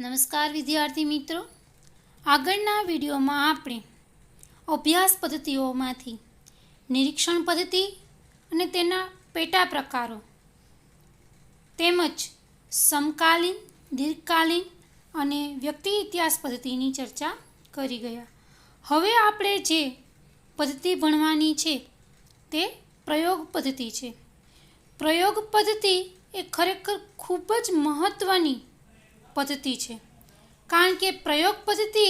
નમસ્કાર વિદ્યાર્થી મિત્રો, આગળના વિડીયોમાં આપણે અભ્યાસ પદ્ધતિઓમાંથી નિરીક્ષણ પદ્ધતિ અને તેના પેટા પ્રકારો તેમજ સમકાલીન, દીર્ઘકાલીન અને વ્યક્તિ ઇતિહાસ પદ્ધતિની ચર્ચા કરી ગયા. હવે આપણે જે પદ્ધતિ ભણવાની છે તે પ્રયોગ પદ્ધતિ છે. પ્રયોગ પદ્ધતિ એ ખરેખર ખૂબ જ મહત્ત્વની પદ્ધતિ છે, કારણ કે પ્રયોગ પદ્ધતિ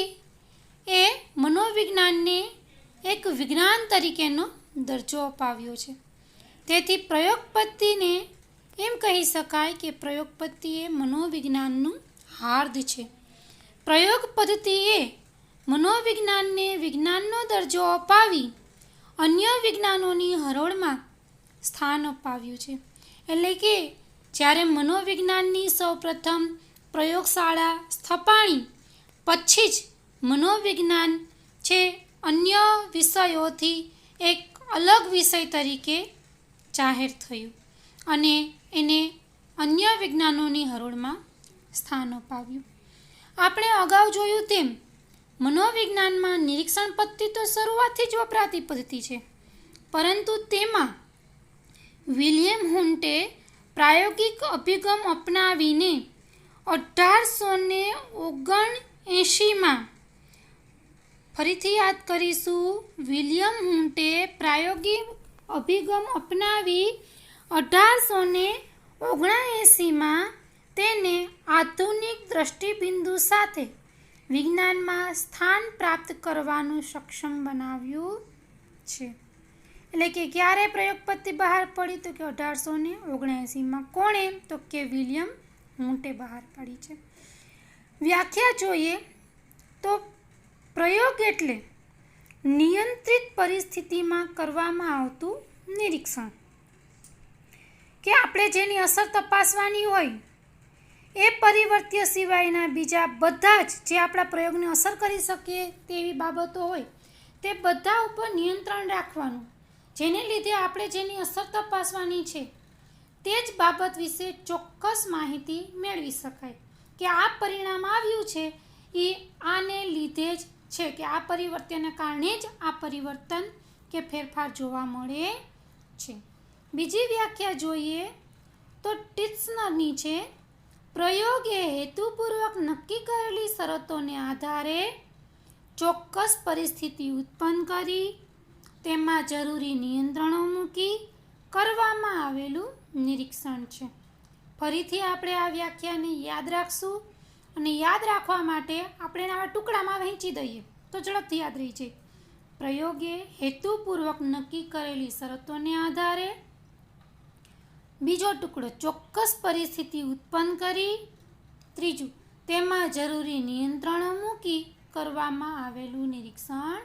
એ મનોવિજ્ઞાનને એક વિજ્ઞાન તરીકેનો દરજ્જો અપાવ્યો છે. તેથી પ્રયોગ પદ્ધતિને એમ કહી શકાય કે પ્રયોગ પદ્ધતિ એ મનોવિજ્ઞાનનું હાર્દ છે. પ્રયોગ પદ્ધતિ એ મનોવિજ્ઞાનને વિજ્ઞાનનો દરજ્જો અપાવી અન્ય વિજ્ઞાનોની હરોળમાં સ્થાન અપાવ્યું છે. એટલે કે જ્યારે મનોવિજ્ઞાનની સૌપ્રથમ પ્રયોગશાળા સ્થપાણી પછી જ મનોવિજ્ઞાન છે અન્ય વિષયોથી એક અલગ વિષય તરીકે જાહેર થયું અને એને અન્ય વિજ્ઞાનોની હરોળમાં સ્થાન અપાવ્યું. આપણે અગાઉ જોયું તેમ મનોવિજ્ઞાનમાં નિરીક્ષણ પદ્ધતિ તો શરૂઆતથી જ વપરાતી પદ્ધતિ છે, પરંતુ તેમાં વિલિયમ હુન્ટે પ્રાયોગિક અભિગમ અપનાવીને 1879માં ફરીથી યાદ કરીશું. વિલિયમ હુન્ટે પ્રાયોગિક અભિગમ અપનાવી 1879માં તેને આધુનિક દ્રષ્ટિબિંદુ સાથે વિજ્ઞાનમાં સ્થાન પ્રાપ્ત કરવાનું સક્ષમ બનાવ્યું છે. એટલે કે ક્યારે પ્રયોગ પદ્ધતિ બહાર પડી? તો કે 1879માં. કોણે? તો કે વિલિયમ હુન્ટે બહાર પાડી છે. વ્યાખ્યા જોઈએ તો પ્રયોગ એટલે નિયંત્રિત પરિસ્થિતિમાં કરવામાં આવતું નિરીક્ષણ. કે આપણે જેની અસર તપાસવાની હોય એ પરિવર્ત્ય સિવાયના બીજા બધા જ જે આપણા પ્રયોગને અસર કરી શકીએ તેવી બાબતો હોય તે બધા ઉપર નિયંત્રણ રાખવાનું, જેને લીધે આપણે જેની અસર તપાસવાની છે તે જ બાબત વિશે ચોક્કસ માહિતી મેળવી શકાય કે આ પરિણામ આવ્યું છે એ આને લીધે જ છે, કે આ પરિવર્તનને કારણે જ આ પરિવર્તન કે ફેરફાર જોવા મળે છે. બીજી વ્યાખ્યા જોઈએ તો ટિટ્સનરની છે. પ્રયોગ એ હેતુપૂર્વક નક્કી કરેલી શરતોને આધારે ચોક્કસ પરિસ્થિતિ ઉત્પન્ન કરી તેમાં જરૂરી નિયંત્રણો મૂકી કરવામાં આવેલું નિરીક્ષણ છે. ફરીથી આપણે આ વ્યાખ્યાને યાદ રાખશું અને યાદ રાખવા માટે આપણે આવા ટુકડામાં વહેંચી દઈએ તો ઝડપથી યાદ રહી જાય. પ્રયોગ એ હેતુપૂર્વક નક્કી કરેલી શરતોને આધારે, બીજો ટુકડો ચોક્કસ પરિસ્થિતિ ઉત્પન્ન કરી, ત્રીજું તેમાં જરૂરી નિયંત્રણો મૂકી કરવામાં આવેલું નિરીક્ષણ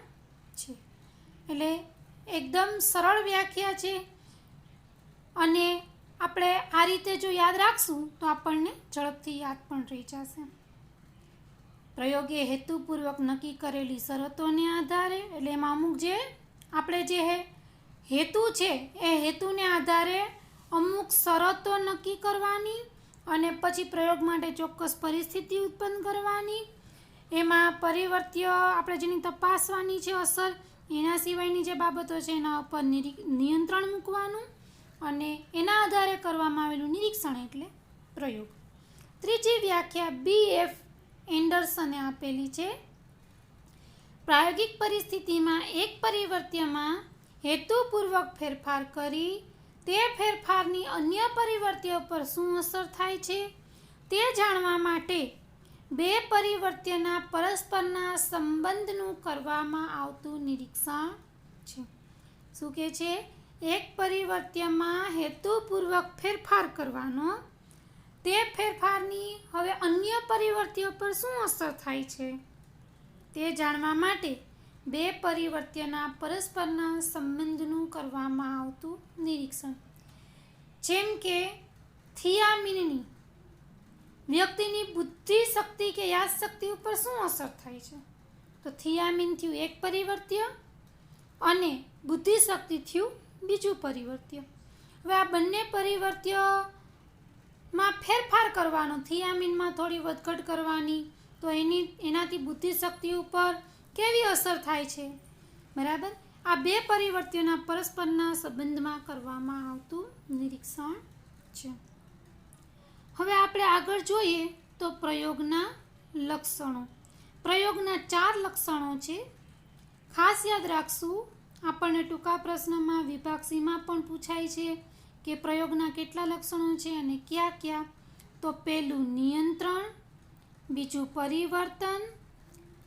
છે. એટલે એકદમ સરળ વ્યાખ્યા છે અને આપણે આ રીતે જો યાદ રાખશું તો આપણને ઝડપથી યાદ પણ રહી જશે. પ્રયોગ એ હેતુપૂર્વક નક્કી કરેલી શરતોને આધારે, એટલે એમાં અમુક જે આપણે જે હેતુ છે એ હેતુને આધારે અમુક શરતો નક્કી કરવાની અને પછી પ્રયોગ માટે ચોક્કસ પરિસ્થિતિ ઉત્પન્ન કરવાની, એમાં પરિવર્ત્ય આપણે જેની તપાસવાની છે અસર એના સિવાયની જે બાબતો છે એના ઉપર નિયંત્રણ મૂકવાનું અને એના આધારે કરવામાં આવેલું નિરીક્ષણ એટલે પ્રયોગ. ત્રીજી વ્યાખ્યા BF એન્ડરસને આપેલી છે. પ્રાયોગિક પરિસ્થિતિમાં એક પરિવર્ત્યમાં હેતુપૂર્વક ફેરફાર કરી તે ફેરફારની અન્ય પરિવર્ત્ય પર શું અસર થાય છે તે જાણવા માટે બે પરિવર્ત્યના પરસ્પરના સંબંધનું કરવામાં આવતું નિરીક્ષણ છે. શું કહે છે? એક પરિવર્ત્યમાં હેતુપૂર્વક ફેરફાર કરવાનો, તે ફેરફારની હવે અન્ય પરિવર્ત્યો પર શું અસર થાય છે તે જાણવા માટે બે પરિવર્ત્યના પરસ્પરના સંબંધનું કરવામાં આવતું નિરીક્ષણ. જેમ કે થિયામીનની વ્યક્તિની બુદ્ધિ શક્તિ કે યાદશક્તિ ઉપર શું અસર થાય છે? તો થિયામીન થયું એક પરિવર્ત્ય અને બુદ્ધિશક્તિ થયું બીજું પરિવર્ત્ય. હવે આ બંને પરિવર્ત્ય માં ફેરફાર કરવાનો, થિયામીનમાં થોડી વધઘટ કરવાની, તો એનાથી બુદ્ધિશક્તિ ઉપર કેવી અસર થાય છે, બરાબર. આ બે પરિવર્તનોના પરસ્પરના સંબંધમાં કરવામાં આવતું નિરીક્ષણ છે. હવે આપણે આગળ જોઈએ તો પ્રયોગના લક્ષણો. પ્રયોગના 4 લક્ષણો છે. ખાસ યાદ રાખશું, આપણને ટૂંકા પ્રશ્નમાં વિભાગ સીમાં પણ પૂછાય છે કે પ્રયોગના કેટલા લક્ષણો છે અને કયા કયા. તો પહેલું નિયંત્રણ, બીજું પરિવર્તન,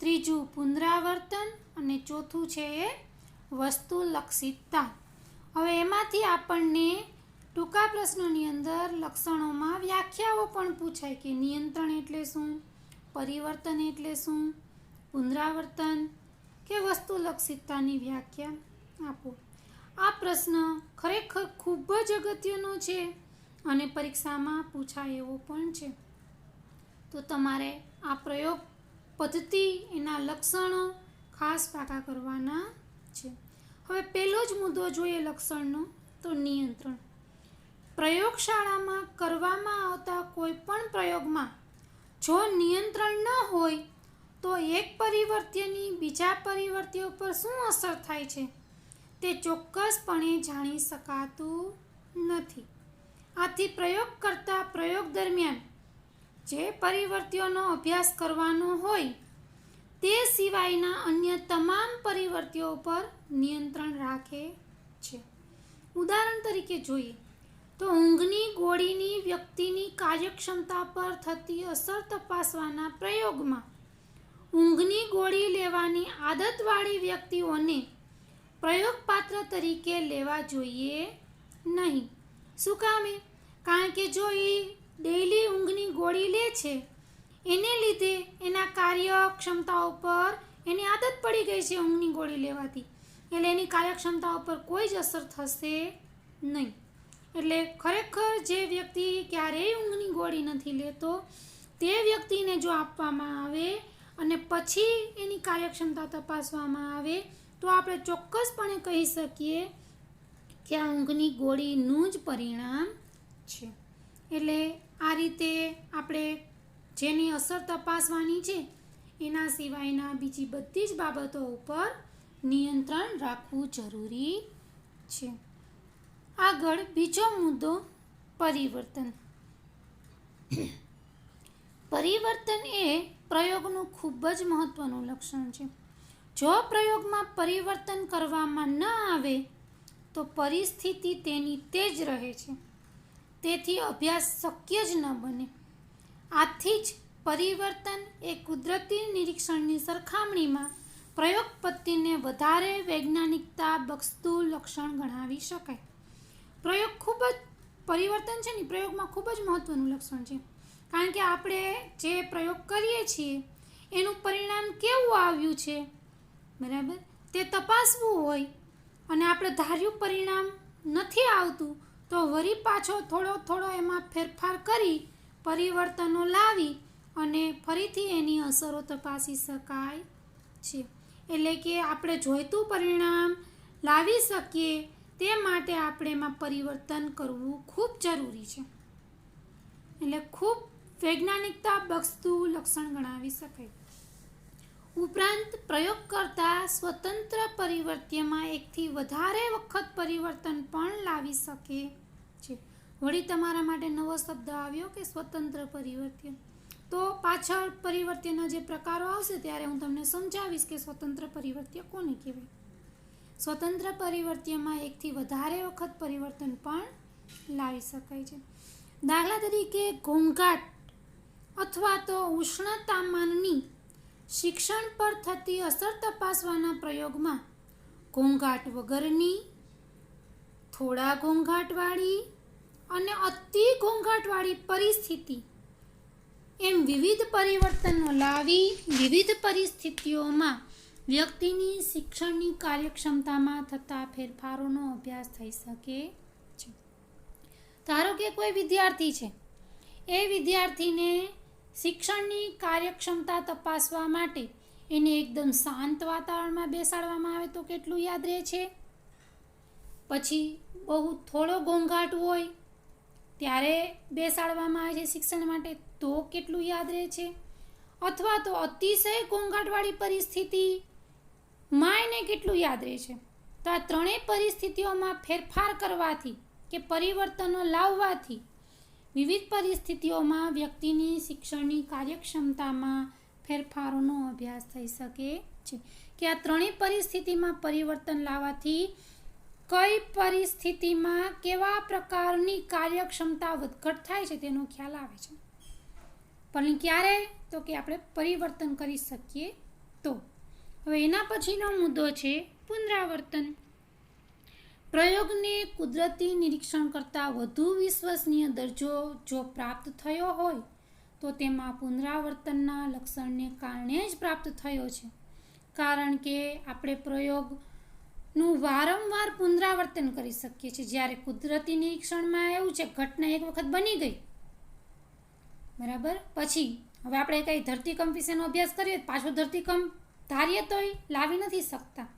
ત્રીજું પુનરાવર્તન અને ચોથું છે એ વસ્તુલક્ષિતતા. હવે એમાંથી આપણને ટૂંકા પ્રશ્નોની અંદર લક્ષણોમાં વ્યાખ્યાઓ પણ પૂછાય કે નિયંત્રણ એટલે શું, પરિવર્તન એટલે શું, પુનરાવર્તન કે વસ્તુલક્ષિતતાની વ્યાખ્યા આપો. આ પ્રશ્ન ખરેખર ખૂબ જ અગત્યનો છે અને પરીક્ષામાં પૂછાય એવો પણ છે. તો તમારે આ પ્રયોગ પદ્ધતિ, એના લક્ષણો ખાસ પાકા કરવાના છે. હવે પહેલો જ મુદ્દો જોઈએ લક્ષણનો, તો નિયંત્રણ. પ્રયોગશાળામાં કરવામાં આવતા કોઈ પણ પ્રયોગમાં જો નિયંત્રણ ન હોય તો એક પરિવર્ત્યની બીજા પરિવર્ત્ય ઉપર શું અસર થાય છે તે ચોક્કસપણે જાણી શકાતું નથી. આથી પ્રયોગ કરતા પ્રયોગ દરમિયાન જે પરિવર્ત્યોનો અભ્યાસ કરવાનો હોય તે સિવાયના અન્ય તમામ પરિવર્ત્યો પર નિયંત્રણ રાખે છે. ઉદાહરણ તરીકે જોઈએ તો ઊંઘની ગોળીની વ્યક્તિની કાર્યક્ષમતા પર થતી અસર તપાસવાના પ્રયોગમાં ઊંઘની ગોળી લેવાની આદતવાળી વ્યક્તિઓને પ્રયોગપાત્ર તરીકે લેવા જોઈએ નહીં. શું કામે? કારણ કે જો એ ડેઈલી ઊંઘની ગોળી લે છે એને લીધે એના કાર્યક્ષમતા ઉપર એની આદત પડી ગઈ છે ઊંઘની ગોળી લેવાથી, એટલે એની કાર્યક્ષમતા ઉપર કોઈ જ અસર થશે નહીં. એટલે ખરેખર જે વ્યક્તિ ક્યારેય ઊંઘની ગોળી નથી લેતો તે વ્યક્તિને જો આપવામાં આવે અને પછી એની કાર્યક્ષમતા તપાસવામાં આવે તો આપણે ચોક્કસપણે કહી શકીએ કે આ ઊંઘની ગોળીનું જ પરિણામ છે. એટલે આ રીતે આપણે જેની અસર તપાસવાની છે એના સિવાયના બીજી બધી જ બાબતો ઉપર નિયંત્રણ રાખવું જરૂરી છે. આગળ બીજો મુદ્દો પરિવર્તન. પરિવર્તન એ પ્રયોગનું ખૂબ જ મહત્વનું લક્ષણ છે. જો પ્રયોગમાં પરિવર્તન કરવામાં ન આવે તો પરિસ્થિતિ તેની તે જ રહે છે, તેથી અભ્યાસ શક્ય જ ન બને. આથી જ પરિવર્તન એ કુદરતી નિરીક્ષણની સરખામણીમાં પ્રયોગ પદ્ધતિને વધારે વૈજ્ઞાનિકતા બક્ષતું લક્ષણ ગણાવી શકાય. પ્રયોગ ખૂબ જ પરિવર્તન છે ને પ્રયોગમાં ખૂબ જ મહત્વનું લક્ષણ છે, કારણ કે આપણે જે પ્રયોગ કરીએ છીએ એનું પરિણામ કેવું આવ્યું છે, બરાબર, તે તપાસવું હોય અને આપણે ધાર્યું પરિણામ નથી આવતું તો વળી પાછો થોડો એમાં ફેરફાર કરી પરિવર્તનો લાવી અને ફરીથી એની અસરો તપાસી શકાય છે. એટલે કે આપણે જોઈતું પરિણામ લાવી શકીએ તે માટે આપણે એમાં પરિવર્તન કરવું ખૂબ જરૂરી છે. એટલે ખૂબ વૈજ્ઞાનિકતા બક્ષતું લક્ષણ ગણાવી શકાય. ઉપરાંત પ્રયોગ કરતા સ્વતંત્ર પરિવર્ત્યમાં એકથી વધારે વખત પરિવર્તન પણ લાવી શકે છે. વળી તમારા માટે નવો શબ્દ આવ્યો કે સ્વતંત્ર પરિવર્ત્ય. તો પાછળ પરિવર્ત્યના જે પ્રકારો આવશે ત્યારે હું તમને સમજાવીશ કે સ્વતંત્ર પરિવર્ત્ય કોને કહેવાય. સ્વતંત્ર પરિવર્ત્યમાં એકથી વધારે વખત પરિવર્તન પણ લાવી શકાય છે. દાખલા તરીકે ઘોંઘાટ અથવા તો ઉષ્ણતામાનની શિક્ષણ પર થતી અસર તપાસવાના પ્રયોગમાં ઘોંઘાટ વગરની, થોડા ઘોંઘાટવાળી અને અતિ ઘોંઘાટવાળી પરિસ્થિતિ એમ વિવિધ પરિવર્તનો લાવી વિવિધ પરિસ્થિતિઓમાં વ્યક્તિની શિક્ષણની કાર્યક્ષમતામાં થતા ફેરફારોનો અભ્યાસ થઈ શકે છે. ધારો કે કોઈ વિદ્યાર્થી છે, એ વિદ્યાર્થીને શિક્ષણની કાર્યક્ષમતા તપાસવા માટે એને એકદમ શાંત વાતાવરણમાં બેસાડવામાં આવે તો કેટલું યાદ રહે છે. પછી બહુ થોડો ઘોંઘાટ હોય ત્યારે બેસાડવામાં આવે છે શિક્ષણ માટે તો કેટલું યાદ રહે છે, અથવા તો અતિશય ઘોંઘાટવાળી પરિસ્થિતિમાં એને કેટલું યાદ રહે છે. તો આ ત્રણેય પરિસ્થિતિઓમાં ફેરફાર કરવાથી કે પરિવર્તનો લાવવાથી વિવિધ પરિસ્થિતિઓમાં વ્યક્તિની શિક્ષણની કાર્યક્ષમતામાં ફેરફારોનો અભ્યાસ થઈ શકે છે. કે આ ત્રણેય પરિસ્થિતિમાં પરિવર્તન લાવવાથી કઈ પરિસ્થિતિમાં કેવા પ્રકારની કાર્યક્ષમતા વધઘટ થાય છે તેનો ખ્યાલ આવે છે. પણ ક્યારે? તો કે આપણે પરિવર્તન કરી શકીએ તો. હવે એના પછીનો મુદ્દો છે પુનરાવર્તન. પ્રયોગને કુદરતી નિરીક્ષણ કરતાં વધુ વિશ્વસનીય દરજ્જો જો પ્રાપ્ત થયો હોય તો તેમાં પુનરાવર્તનના લક્ષણને કારણે જ પ્રાપ્ત થયો છે. કારણ કે આપણે પ્રયોગનું વારંવાર પુનરાવર્તન કરી શકીએ છીએ. જ્યારે કુદરતી નિરીક્ષણમાં એવું છે, ઘટના એક વખત બની ગઈ, બરાબર, પછી હવે આપણે કંઈ ધરતીકંપ વિશેનો અભ્યાસ કરીએ, પાછો ધરતીકંપ ધારીએ તોય લાવી નથી શકતા.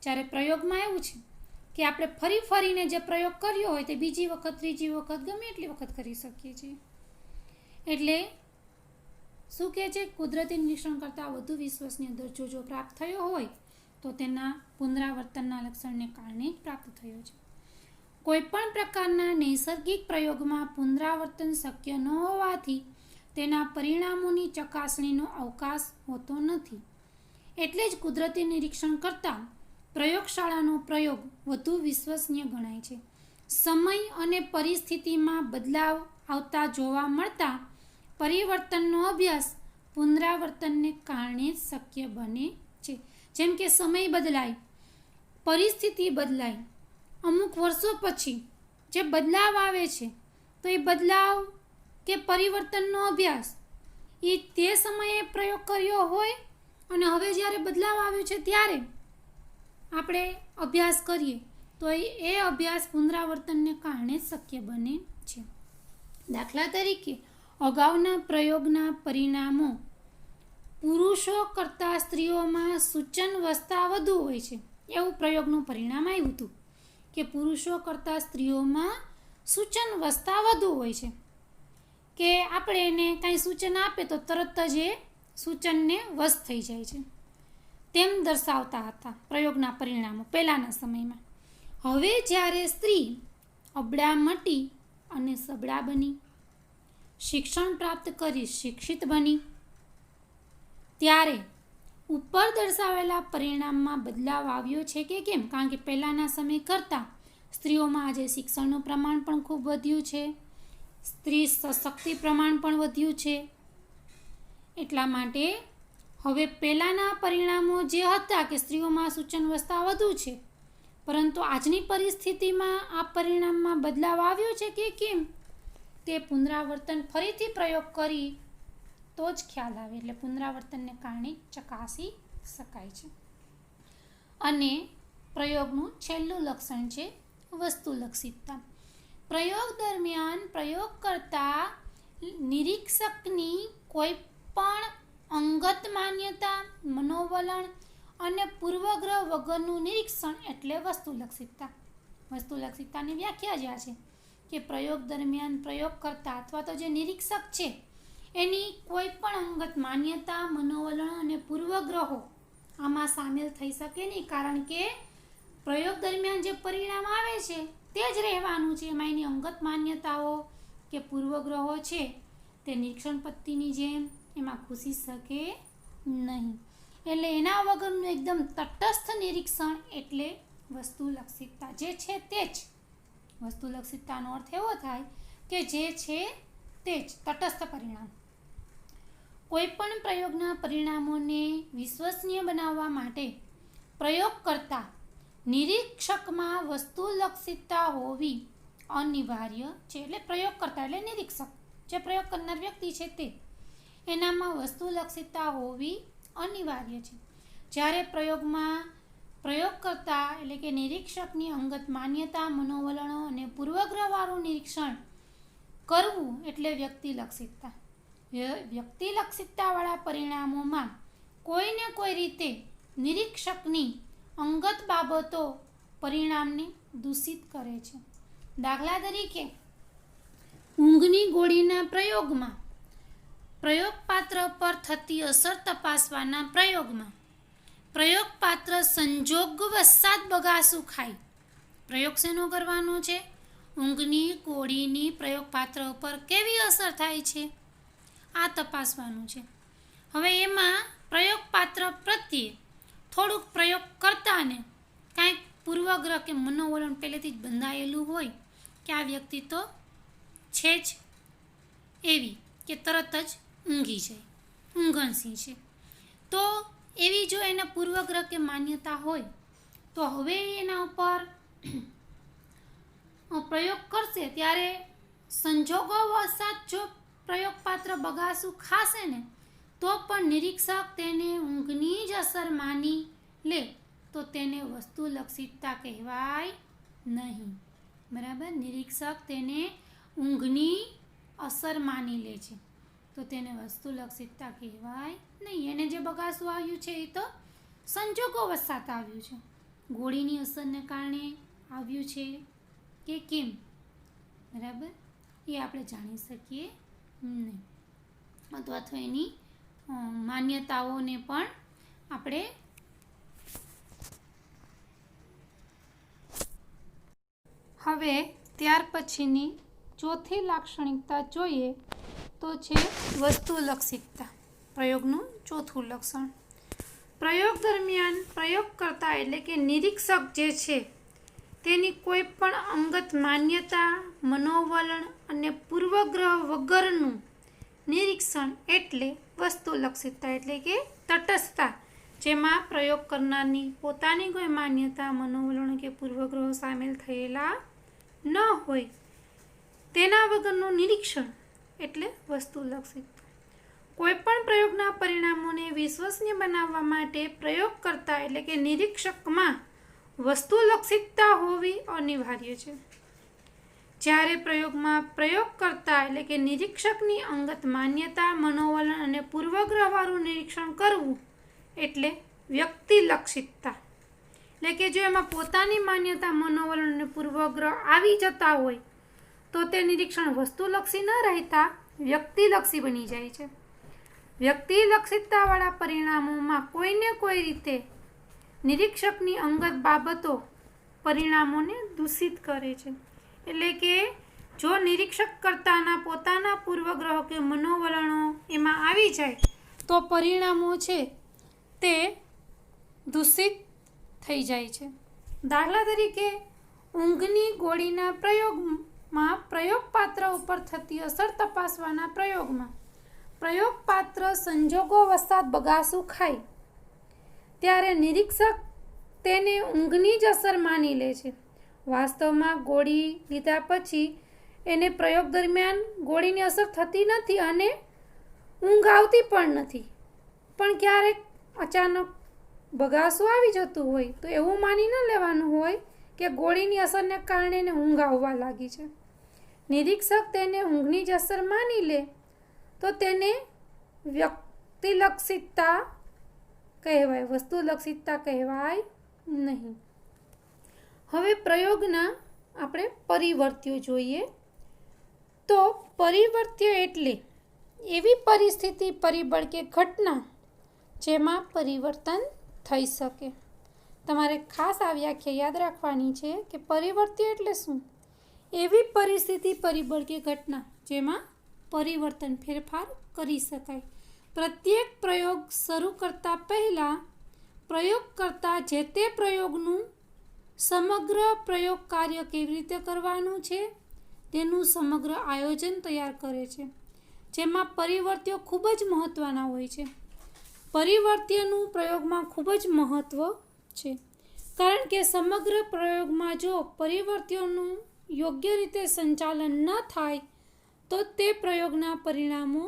જ્યારે પ્રયોગમાં એવું છે કે આપણે ફરીને જે પ્રયોગ કર્યો હોય તે બીજી વખત, ત્રીજી વખત, ગમે એટલી વખત કરી શકીએ છીએ. એટલે શું કહે છે? કુદરતી નિરીક્ષણ કરતાં વધુ વિશ્વસનીય દરજ્જો જો પ્રાપ્ત થયો હોય તો તેના પુનરાવર્તનના લક્ષણને કારણે જ પ્રાપ્ત થયો છે. કોઈપણ પ્રકારના નૈસર્ગિક પ્રયોગમાં પુનરાવર્તન શક્ય ન હોવાથી તેના પરિણામોની ચકાસણીનો અવકાશ હોતો નથી. એટલે જ કુદરતી નિરીક્ષણ કરતાં પ્રયોગશાળાનો પ્રયોગ વધુ વિશ્વસનીય ગણાય છે. સમય અને પરિસ્થિતિમાં બદલાવ આવતા જોવા મળતા પરિવર્તનનો અભ્યાસ પુનરાવર્તનને કારણે જ શક્ય બને છે. જેમ કે સમય બદલાય, પરિસ્થિતિ બદલાય, અમુક વર્ષો પછી જે બદલાવ આવે છે તો એ બદલાવ કે પરિવર્તનનો અભ્યાસ એ તે સમયે પ્રયોગ કર્યો હોય અને હવે જ્યારે બદલાવ આવ્યો છે ત્યારે આપણે અભ્યાસ કરીએ તો એ અભ્યાસ પુનરાવર્તનને કારણે જ શક્ય બને છે. દાખલા તરીકે અગાઉના પ્રયોગના પરિણામો પુરુષો કરતાં સ્ત્રીઓમાં સૂચનવસ્તા વધુ હોય છે. એવું પ્રયોગનું પરિણામ આવ્યું હતું કે પુરુષો કરતાં સ્ત્રીઓમાં સૂચનવસ્તા વધુ હોય છે. કે આપણે એને કાંઈ સૂચન આપે તો તરત જ એ સૂચનને વશ થઈ જાય છે, તેમ દર્શાવતા હતા પ્રયોગના પરિણામો પહેલાંના સમયમાં. હવે જ્યારે સ્ત્રી અબળા મટી અને સબળા બની, શિક્ષણ પ્રાપ્ત કરી શિક્ષિત બની, ત્યારે ઉપર દર્શાવેલા પરિણામમાં બદલાવ આવ્યો છે કે કેમ? કારણ કે પહેલાંના સમય કરતાં સ્ત્રીઓમાં આજે શિક્ષણનું પ્રમાણ પણ ખૂબ વધ્યું છે, સ્ત્રી સશક્તિ પ્રમાણ પણ વધ્યું છે. એટલા માટે હવે પહેલાંના પરિણામો જે હતા કે સ્ત્રીઓમાં સૂચનવસ્તા વધુ છે, પરંતુ આજની પરિસ્થિતિમાં આ પરિણામમાં બદલાવ આવ્યો છે કે કેમ તે પુનરાવર્તન ફરીથી પ્રયોગ કરી તો જ ખ્યાલ આવે. એટલે પુનરાવર્તનને કારણે ચકાસી શકાય છે. અને પ્રયોગનું છેલ્લું લક્ષણ છે વસ્તુલક્ષિતતા. પ્રયોગ દરમિયાન પ્રયોગકર્તા નિરીક્ષકની કોઈ પણ અંગત માન્યતા, મનોવલણ અને પૂર્વગ્રહ વગરનું નિરીક્ષણ એટલે વસ્તુલક્ષિતતા. વસ્તુલક્ષિતતાની વ્યાખ્યા જ આ છે કે પ્રયોગ દરમિયાન પ્રયોગકર્તા અથવા તો જે નિરીક્ષક છે એની કોઈ પણ અંગત માન્યતા, મનોવલણ અને પૂર્વગ્રહો આમાં સામેલ થઈ શકે નહીં. કારણ કે પ્રયોગ દરમિયાન જે પરિણામ આવે છે તે જ રહેવાનું છે. એમાં એની અંગત માન્યતાઓ કે પૂર્વગ્રહો છે તે નિરીક્ષણ પદ્ધતિની જેમ એમાં ઘૂસી શકે નહીં. એટલે એના વગરનું એકદમ તટસ્થ નિરીક્ષણ એટલે વસ્તુલક્ષિતતા. જે છે તે જ. વસ્તુલક્ષિતતાનો અર્થ એવો થાય કે જે છે તે જ, તટસ્થ પરિણામ. કોઈપણ પ્રયોગના પરિણામોને વિશ્વસનીય બનાવવા માટે પ્રયોગકર્તા નિરીક્ષકમાં વસ્તુલક્ષિતતા હોવી અનિવાર્ય છે. એટલે પ્રયોગકર્તા એટલે નિરીક્ષક, જે પ્રયોગ કરનાર વ્યક્તિ છે તે, એનામાં વસ્તુલક્ષિતતા હોવી અનિવાર્ય છે. જ્યારે પ્રયોગમાં પ્રયોગકર્તા એટલે કે નિરીક્ષકની અંગત માન્યતા, મનોવલણો અને પૂર્વગ્રહવાળું નિરીક્ષણ કરવું એટલે વ્યક્તિલક્ષિતતા. વ્યક્તિલક્ષિતતાવાળા પરિણામોમાં કોઈને કોઈ રીતે નિરીક્ષકની અંગત બાબતો પરિણામને દૂષિત કરે છે. દાખલા તરીકે ઊંઘની ગોળીના પ્રયોગમાં પ્રયોગપાત્ર પર થતી અસર તપાસવાના પ્રયોગમાં પ્રયોગપાત્ર સંજોગવશાત બગાસું ખાય. પ્રયોગ શેનો કરવાનો છે? ઊંઘની ગોળીની પ્રયોગપાત્ર ઉપર કેવી અસર થાય છે આ તપાસવાનું છે. હવે એમાં પ્રયોગપાત્ર પ્રત્યે થોડુંક પ્રયોગ કરતાને કાંઈક પૂર્વગ્રહ કે મનોવલણ પહેલેથી જ બંધાયેલું હોય કે આ વ્યક્તિ તો છે જ એવી કે તરત જ ઊંઘી જાય, ઊંઘણસી છે, તો એવી જો એના પૂર્વગ્રહ કે માન્યતા હોય તો હવે એના ઉપર પ્રયોગ કરશે ત્યારે સંજોગોવશાત જો પ્રયોગપાત્ર બગાસું ખાશે ને તો પણ નિરીક્ષક તેને ઊંઘની જ અસર માની લે તો તેને વસ્તુલક્ષિતતા કહેવાય નહીં. બરાબર? નિરીક્ષક તેને ઊંઘની અસર માની લે છે તો તેને વસ્તુલક્ષિતતા કહેવાય નહીં. એને જે બગાસું આવ્યું છે એ તો સંજોગોવશાત આવ્યું છે, ગોળીની અસરને કારણે આવ્યું છે કે કેમ, બરાબર, એ આપણે જાણી શકીએ નહીં. અથવા તો એની માન્યતાઓને પણ આપણે હવે ત્યાર પછીની ચોથી લાક્ષણિકતા જોઈએ તો છે વસ્તુલક્ષિતતા. પ્રયોગનું ચોથું લક્ષણ. પ્રયોગ દરમિયાન પ્રયોગકર્તા એટલે કે નિરીક્ષક જે છે તેની કોઈ પણ અંગત માન્યતા, મનોવલણ અને પૂર્વગ્રહ વગરનું નિરીક્ષણ એટલે વસ્તુલક્ષિતતા એટલે કે તટસ્થતા, જેમાં પ્રયોગ કરનારની પોતાની કોઈ માન્યતા, મનોવલણ કે પૂર્વગ્રહો સામેલ થયેલા ન હોય તેના વગરનું નિરીક્ષણ એટલે વસ્તુલક્ષિતતા. કોઈપણ પ્રયોગના પરિણામોને વિશ્વસનીય બનાવવા માટે પ્રયોગકર્તા એટલે કે નિરીક્ષકમાં વસ્તુલક્ષિતતા હોવી અનિવાર્ય છે. જ્યારે પ્રયોગમાં પ્રયોગકર્તા એટલે કે નિરીક્ષકની અંગત માન્યતા, મનોવલણ અને પૂર્વગ્રહવાળું નિરીક્ષણ કરવું એટલે વ્યક્તિલક્ષિતતા. એટલે કે જો એમાં પોતાની માન્યતા, મનોવલણ અને પૂર્વગ્રહ આવી જતા હોય તો તે નિરીક્ષણ વસ્તુલક્ષી ન રહેતા વ્યક્તિલક્ષી બની જાય છે. વ્યક્તિલક્ષિતતાવાળા પરિણામોમાં કોઈને કોઈ રીતે નિરીક્ષકની અંગત બાબતો પરિણામોને દૂષિત કરે છે. એટલે કે જો નિરીક્ષક કરતાના પોતાના પૂર્વગ્રહો કે મનોવલણો એમાં આવી જાય તો પરિણામો છે તે દૂષિત થઈ જાય છે. દાખલા તરીકે ઊંઘની ગોળીના પ્રયોગમાં પ્રયોગપાત્ર ઉપર થતી અસર તપાસવાના પ્રયોગમાં પ્રયોગપાત્ર સંજોગોવશાત બગાસું ખાય ત્યારે નિરીક્ષક તેને ઊંઘની જ અસર માની લે છે. વાસ્તવમાં ગોળી લીધા પછી એને પ્રયોગ દરમિયાન ગોળીની અસર થતી નથી અને ઊંઘ આવતી પણ નથી, પણ ક્યારેક અચાનક બગાસું આવી જતું હોય તો એવું માની ન લેવાનું હોય કે ગોળીની અસરને કારણે એને ઊંઘ આવવા લાગી છે. નિરીક્ષક તેને ઊંઘની જ અસર માની લે તો તેને વ્યક્તિલક્ષિતતા કહેવાય, વસ્તુલક્ષિતતા કહેવાય નહીં. હવે પ્રયોગના આપણે પરિવર્ત્યો જોઈએ તો પરિવર્ત્ય એટલે એવી પરિસ્થિતિ, પરિબળ કે ઘટના જેમાં પરિવર્તન થઈ શકે. તમારે ખાસ આ વ્યાખ્યા યાદ રાખવાની છે કે પરિવર્ત્ય એટલે શું? એવી પરિસ્થિતિ, પરિબળ કે ઘટના જેમાં પરિવર્તન, ફેરફાર કરી શકાય. પ્રત્યેક પ્રયોગ શરૂ કરતા પહેલાં પ્રયોગકર્તા જે તે પ્રયોગનું સમગ્ર પ્રયોગ કાર્ય કેવી રીતે કરવાનું છે તેનું સમગ્ર આયોજન તૈયાર કરે છે, જેમાં પરિવર્ત્યો ખૂબ જ મહત્ત્વના હોય છે. પરિવર્ત્યનું પ્રયોગમાં ખૂબ જ મહત્ત્વ છે, કારણ કે સમગ્ર પ્રયોગમાં જો પરિવર્ત્યોનું યોગ્ય રીતે સંચાલન ન થાય તો તે પ્રયોગના પરિણામો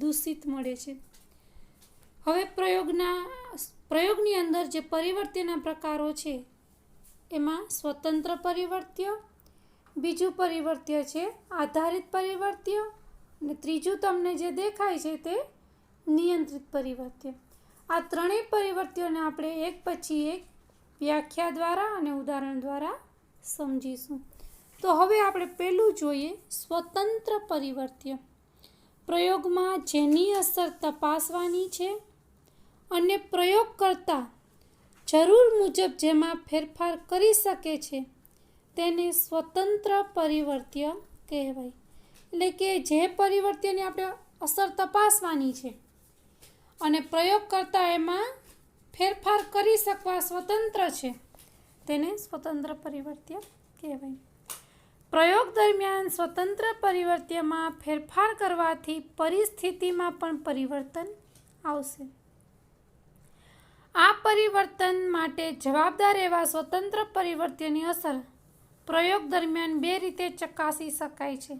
દૂષિત મળે છે. હવે પ્રયોગની અંદર જે પરિવર્ત્યના પ્રકારો છે એમાં સ્વતંત્ર પરિવર્ત્ય, બીજું પરિવર્ત્ય છે આધારિત પરિવર્ત્ય અને ત્રીજું તમને જે દેખાય છે તે નિયંત્રિત પરિવર્ત્ય. આ ત્રણેય પરિવર્ત્યોને આપણે એક પછી એક વ્યાખ્યા દ્વારા અને ઉદાહરણ દ્વારા સમજીશું. તો હવે આપણે પહેલું જોઈએ સ્વતંત્ર પરિવર્ત્ય. પ્રયોગમાં જેની અસર તપાસવાની છે અને પ્રયોગ કરતા જરૂર મુજબ જેમાં ફેરફાર કરી શકે છે તેને સ્વતંત્ર પરિવર્ત્ય કહેવાય. એટલે કે જે પરિવર્ત્યની આપણે અસર તપાસવાની છે અને પ્રયોગ કરતા એમાં ફેરફાર કરી શકવા સ્વતંત્ર છે તેને સ્વતંત્ર પરિવર્ત્ય કહેવાય. પ્રયોગ દરમિયાન સ્વતંત્ર પરિવર્ત્યમાં ફેરફાર કરવાથી પરિસ્થિતિમાં પણ પરિવર્તન આવશે. આ પરિવર્તન માટે જવાબદાર એવા સ્વતંત્ર પરિવર્ત્યની અસર પ્રયોગ દરમિયાન બે રીતે ચકાસી શકાય છે.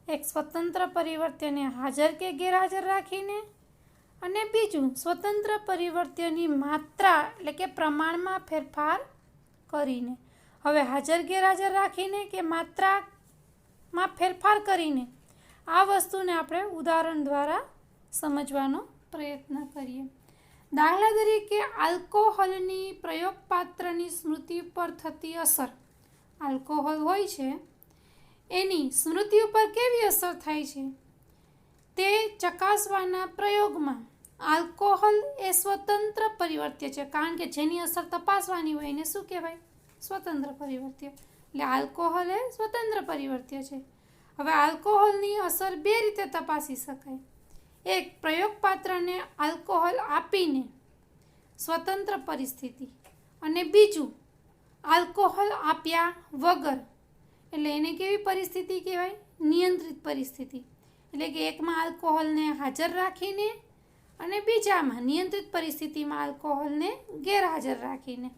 એક સ્વતંત્ર પરિવર્ત્યને હાજર કે ગેરહાજર રાખીને અને બીજું સ્વતંત્ર પરિવર્ત્યની માત્રા એટલે કે પ્રમાણમાં ફેરફાર કરીને. હવે હાજર ગેરહાજર રાખીને કે માત્રામાં ફેરફાર કરીને આ વસ્તુને આપણે ઉદાહરણ દ્વારા સમજવાનો પ્રયત્ન કરીએ. દાખલા તરીકે આલ્કોહોલની પ્રયોગપાત્રની સ્મૃતિ પર થતી અસર. આલ્કોહોલ હોય છે એની સ્મૃતિ ઉપર કેવી અસર થાય છે તે ચકાસવાના પ્રયોગમાં આલ્કોહોલ એ સ્વતંત્ર પરિવર્ત્ય છે, કારણ કે જેની અસર તપાસવાની હોય એને શું કહેવાય? સ્વતંત્ર પરિવર્ત્ય. એટલે આલ્કોહોલ એ સ્વતંત્ર પરિવર્ત્ય છે. હવે આલ્કોહોલની અસર બે રીતે તપાસી શકાય. એક, પ્રયોગપાત્રને આલ્કોહોલ આપીને સ્વતંત્ર પરિસ્થિતિ, અને બીજું આલ્કોહોલ આપ્યા વગર. એટલે એને કેવી પરિસ્થિતિ કહેવાય? નિયંત્રિત પરિસ્થિતિ. એટલે કે એકમાં આલ્કોહોલને હાજર રાખીને અને બીજામાં નિયંત્રિત પરિસ્થિતિમાં આલ્કોહોલને ગેરહાજર રાખીને.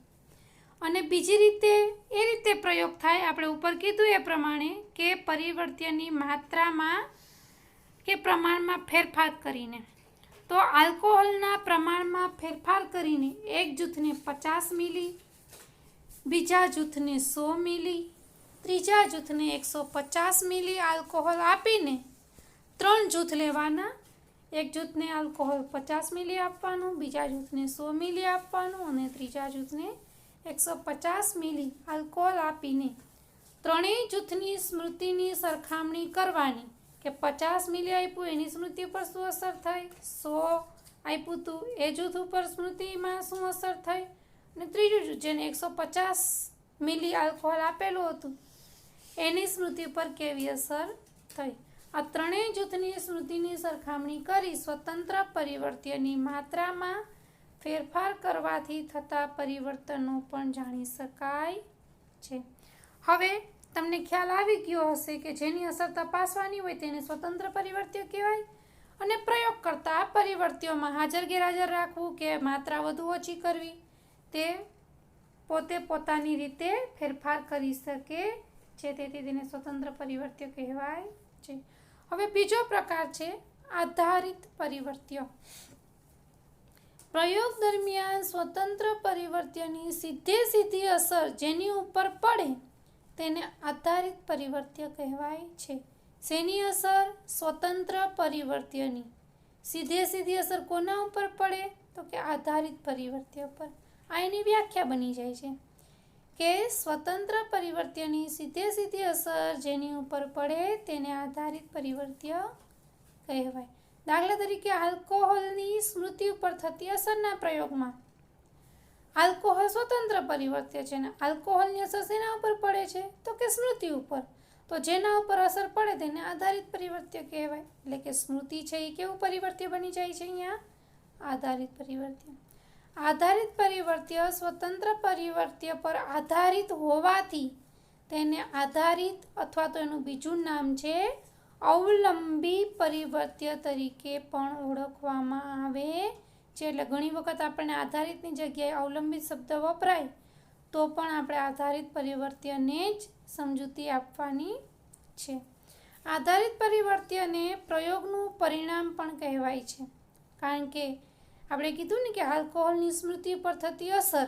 અને બીજી રીતે એ રીતે પ્રયોગ થાય આપણે ઉપર કીધું એ પ્રમાણે કે પરિવર્ત્યની માત્રામાં કે પ્રમાણમાં ફેરફાર કરીને. તો આલ્કોહોલના પ્રમાણમાં ફેરફાર કરીને એક જૂથને 50 મિલી, બીજા જૂથને 100 મિલી, ત્રીજા જૂથને 150 મિલી આલ્કોહોલ આપીને 3 જૂથ લેવાના. એક જૂથને આલ્કોહોલ 50 મિલી આપવાનું, બીજા જૂથને 100 મિલી આપવાનું અને ત્રીજા જૂથને 150 મિલી આલ્કોહોલ આપીને ત્રણેય જૂથની સ્મૃતિની સરખામણી કરવાની કે 50 મિલી આપ્યું એની સ્મૃતિ ઉપર શું અસર થઈ, 100 આપ્યું હતું એ જૂથ ઉપર સ્મૃતિમાં શું અસર થઈ, અને ત્રીજું જૂથ જેને 150 મિલી આલ્કોહોલ આપેલું હતું એની સ્મૃતિ પર કેવી અસર થઈ. આ ત્રણેય જૂથની સ્મૃતિની સરખામણી કરી સ્વતંત્ર પરિવર્ત્યની માત્રામાં ફેરફાર કરવાથી થતા પરિવર્તનો પણ જાણી શકાય છે. હવે તમને ખ્યાલ આવી ગયો હશે કે જેની અસર તપાસવાની હોય તેને સ્વતંત્ર પરિવર્ત્ય કહેવાય, અને પ્રયોગ કરતા આ પરિવર્ત્યોમાં હાજર ગેરહાજર રાખવું કે માત્રા વધુ ઓછી કરવી તે પોતે પોતાની રીતે ફેરફાર કરી શકે છે, તેથી તેને સ્વતંત્ર પરિવર્ત્ય કહેવાય છે. હવે બીજો પ્રકાર છે આધારિત પરિવર્ત્ય. પ્રયોગ દરમિયાન સ્વતંત્ર પરિવર્ત્યની સીધી અસર જેની ઉપર પડે તેને આધારિત પરિવર્ત્ય કહેવાય છે. શેની અસર? સ્વતંત્ર પરિવર્ત્યની સીધી અસર કોના ઉપર પડે? તો કે આધારિત પરિવર્ત્ય પર. આ એની વ્યાખ્યા બની જાય છે કે સ્વતંત્ર પરિવર્ત્યની સીધી અસર જેની ઉપર પડે તેને આધારિત પરિવર્ત્ય કહેવાય. દાખલા તરીકે આલ્કોહોલની સ્મૃતિ ઉપર થતી અસરના પ્રયોગમાં આલ્કોહોલ સ્વતંત્ર પરિવર્ત્ય છે ને આલ્કોહોલની અસર શેના ઉપર પડે છે? તો કે સ્મૃતિ ઉપર. તો જેના ઉપર અસર પડે તેને આધારિત પરિવર્ત્ય કહેવાય. એટલે કે સ્મૃતિ છે એ કેવું પરિવર્ત્ય બની જાય છે? અહીંયા આધારિત પરિવર્ત્ય. આધારિત પરિવર્ત્ય સ્વતંત્ર પરિવર્ત્ય પર આધારિત હોવાથી તેને આધારિત અથવા તો એનું બીજું નામ છે અવલંબી પરિવર્ત્ય તરીકે પણ ઓળખવામાં આવે છે. એટલે ઘણી વખત આપણને આધારિતની જગ્યાએ અવલંબિત શબ્દ વપરાય તો પણ આપણે આધારિત પરિવર્ત્યને જ સમજૂતી આપવાની છે. આધારિત પરિવર્ત્યને પ્રયોગનું પરિણામ પણ કહેવાય છે, કારણ કે આપણે કીધું ને કે આલ્કોહોલની સ્મૃતિ પર થતી અસર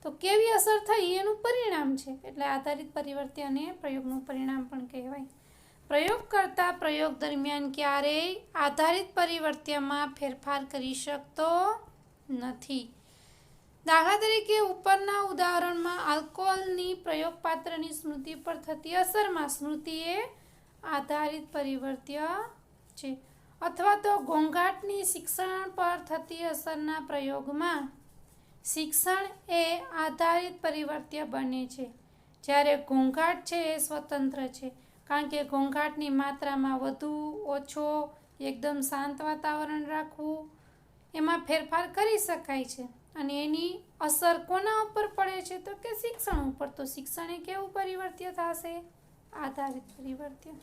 તો કેવી અસર થઈ એનું પરિણામ છે, એટલે આધારિત પરિવર્ત્યને પ્રયોગનું પરિણામ પણ કહેવાય. પ્રયોગ કરતા પ્રયોગ દરમિયાન ક્યારેય આધારિત પરિવર્ત્યમાં ફેરફાર કરી શકતો નથી. દાખલા તરીકે ઉપરના ઉદાહરણમાં આલ્કોહોલની પ્રયોગપાત્રની સ્મૃતિ પર થતી અસરમાં સ્મૃતિ એ આધારિત પરિવર્ત્ય છે, અથવા તો ઘોંઘાટની શિક્ષણ પર થતી અસરના પ્રયોગમાં શિક્ષણ એ આધારિત પરિવર્ત્ય બને છે, જ્યારે ઘોંઘાટ છે એ સ્વતંત્ર છે, કારણ કે ઘોંઘાટની માત્રામાં વધુ ઓછો એકદમ શાંત વાતાવરણ રાખવું એમાં ફેરફાર કરી શકાય છે, અને એની અસર કોના ઉપર પડે છે તો કે શિક્ષણ ઉપર. તો શિક્ષણ એ કેવું પરિવર્ત્ય થશે? આધારિત પરિવર્ત્ય.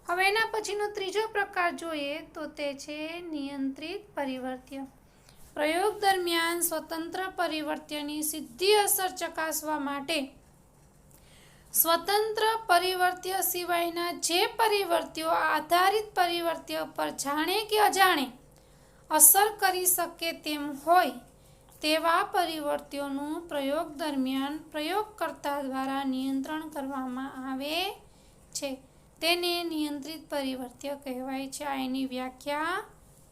હવે એના પછીનો ત્રીજો પ્રકાર જોઈએ તો તે છે નિયંત્રિત પરિવર્ત્ય. પ્રયોગ દરમિયાન સ્વતંત્ર પરિવર્ત્યની સીધી અસર ચકાસવા માટે સ્વતંત્ર પરિવર્ત્ય સિવાયના જે પરિવર્ત્યો આધારિત પરિવર્ત્ય પર જાણે કે અજાણે અસર કરી શકે તેમ હોય તેવા પરિવર્ત્યોનું પ્રયોગ દરમિયાન પ્રયોગકર્તા દ્વારા નિયંત્રણ કરવામાં આવે છે. તેને નિયંત્રિત પરિવર્ત્ય કહેવાય છે. આ એની વ્યાખ્યા